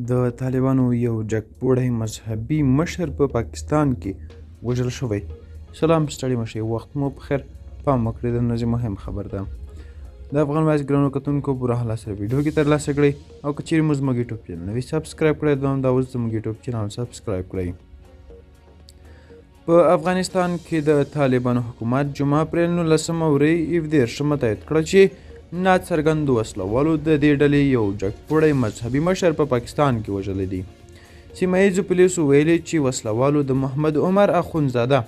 د طالبانو یو جګپوړی مذهبي مشر په پاکستان کې وژل شوی. سلام، ستړي مشئ، وخت مو په خیر. پام وکړئ، د ورځې مهم خبر ده. د افغان وایس ګرانو کتونکو پوره حاله سره ویډیو کې ترلاسه کړئ او که چیرې مو زموږ یوټیوب چینل نوي سبسکرایب کړی دا اوس زموږ یوټیوب چینل سبسکرایب کړئ. په افغانستان کې د طالبانو حکومت جمعه اپریل 19 ورځ 17 تایید کړه چې ناڅرګندو وسلوالو د دې ډلې یو جګپوړی مذهبي مشر په پاکستان کې وژلی دی. سیمه ییزو پولیسو ویلي چې وسلوالو د محمد عمر اخندزاده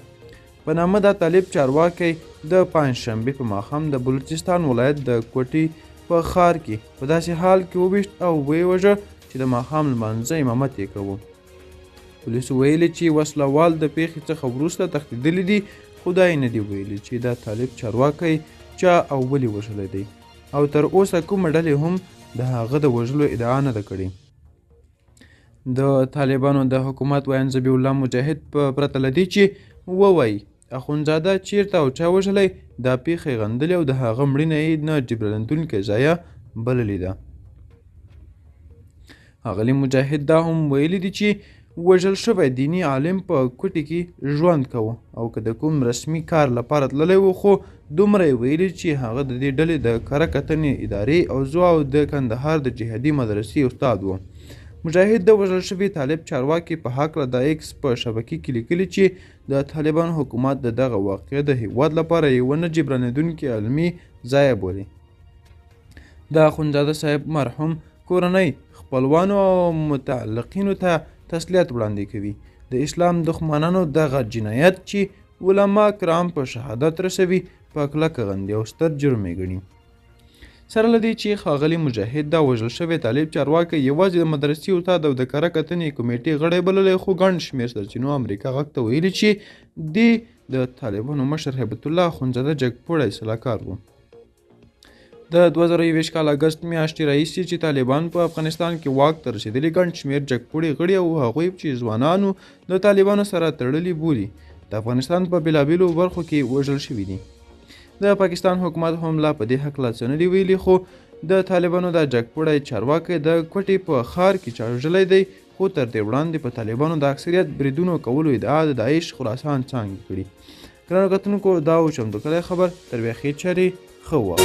په نامه دا طالب چارواکی د پنجشنبې په ماښام د بلوچستان ولایت د کوټي په ښار کې په داسې حال کې وویشت او ویې وژه چې د ماښام لمانځه امامت یې کوه. پولیسو ویلي چې وسلوال د پیښې څخه وروسته تښتېدلی دي، خو دا یې نه دي ویلي چې دا طالب چارواکی چا او ولې وژلی دی او تر اوسه کومه ډلې هم د هغه د وژلو ادعا نه ده کړې. د طالبانو د حکومت ویاند ذبیح الله مجاهد په پرته له دې چې ووایي اخندزاده چیرته او چا وژلی، دا پیښه غندلې او د هغه مړینه یې نه جبرانېدونکې ضایعه بللې ده. ښاغلي مجاهد دا هم ویلي دي چې وژل شوی دیني عالم په کوټې کې ژوند کوه او که د کوم رسمي کار لپاره تللی و، خو دومره یې ویلي چې هغه د دې ډلې د کره کتنې ادارې عضو او د کندهار د جهادي مدرسې استاد و. مجاهد د وژل شوي طالب چارواکي په هکله د ایکس په شبکې کې لیکلي چې د طالبانو حکومت د دغه واقعه د هیواد لپاره یوه نه جبرانېدونکې علمي ضایعه بولي. د اخندزاده صاحب مرحوم کورنۍ خپلوانو او متعلقینو ته تسلیت وړاندې کوي. د اسلام دښمنانو دغه جنایت چې علما کرام په شهادت رسوي په کلکه غندي او ستر جرم یې ګڼي. سره له دې چې ښاغلي مجاهد دا وژل شوی طالب چارواکی یوازې د مدرسې استاد او د کره کتنې کمیټې غړی بللی، خو ګڼ شمېر سرچینو امریکا غږ ته ویلي چې دې د طالبانو مشر هیبت الله اخندزاده جګپوړی سلاکار و. د 2021 کال اګست میاشتې راهیسې چې طالبان په افغانستان کې واک ته رسېدلي ګڼ شمېر جګپوړي غړي او هغوی چې ځوانانو د طالبانو سره تړلي بولي د افغانستان په بېلابېلو برخو کې وژل شوي دي. د پاکستان حکومت هم لا په دې هکله څه نه دي ویلي، خو د طالبانو د جګپوړی چارواکی د کوټې په ښار کې چا وژلی دی، خو تر دې وړاندې په طالبانو د اکثریت بریدونو کولو ادعا د داعش خراسان څانګې کړي. ګرانو کتونکو، دا و چمتو کړی خبر، تر بیا ښې چارې ښه وه.